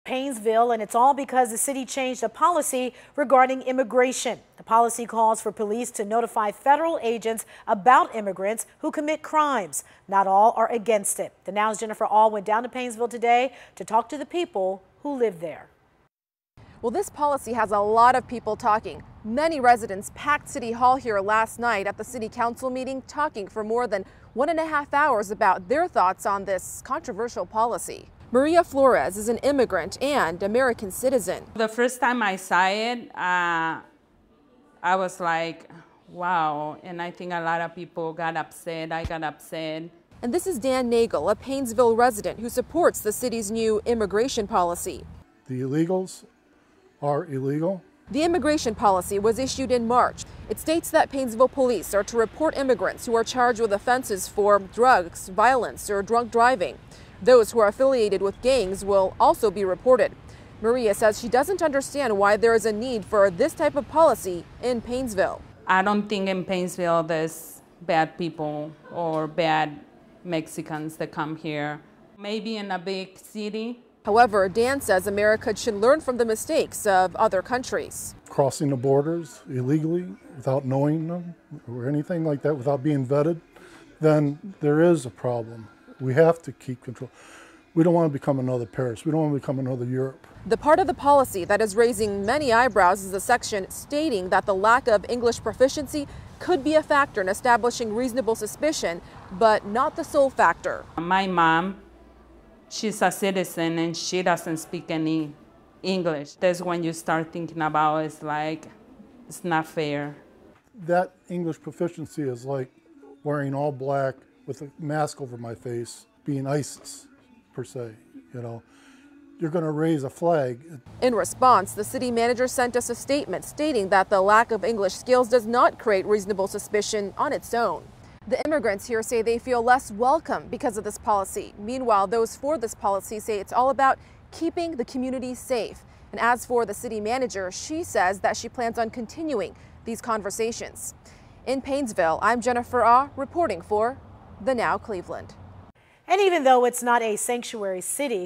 Painesville, and it's all because the city changed a policy regarding immigration. The policy calls for police to notify federal agents about immigrants who commit crimes. Not all are against it. The Now's Jennifer Auh went down to Painesville today to talk to the people who live there. Well, this policy has a lot of people talking. Many residents packed City Hall here last night at the City Council meeting, talking for more than 1.5 hours about their thoughts on this controversial policy. Maria Flores is an immigrant and American citizen. The first time I saw it, I was like, wow. And I think a lot of people got upset. I got upset. And this is Dan Nagel, a Painesville resident who supports the city's new immigration policy. The illegals are illegal. The immigration policy was issued in March. It states that Painesville police are to report immigrants who are charged with offenses for drugs, violence, or drunk driving. Those who are affiliated with gangs will also be reported. Maria says she doesn't understand why there is a need for this type of policy in Painesville. I don't think in Painesville there's bad people or bad Mexicans that come here. Maybe in a big city. However, Dan says America should learn from the mistakes of other countries. Crossing the borders illegally without knowing them or anything like that, without being vetted, then there is a problem. We have to keep control. We don't want to become another Paris. We don't want to become another Europe. The part of the policy that is raising many eyebrows is a section stating that the lack of English proficiency could be a factor in establishing reasonable suspicion, but not the sole factor. My mom, she's a citizen and she doesn't speak any English. That's when you start thinking about it's like, it's not fair. That English proficiency is like wearing all black with a mask over my face, being ISIS, per se, you know. You're going to raise a flag. In response, the city manager sent us a statement stating that the lack of English skills does not create reasonable suspicion on its own. The immigrants here say they feel less welcome because of this policy. Meanwhile, those for this policy say it's all about keeping the community safe. And as for the city manager, she says that she plans on continuing these conversations. In Painesville, I'm Jennifer Auh reporting for The Now Cleveland. And even though it's not a sanctuary city,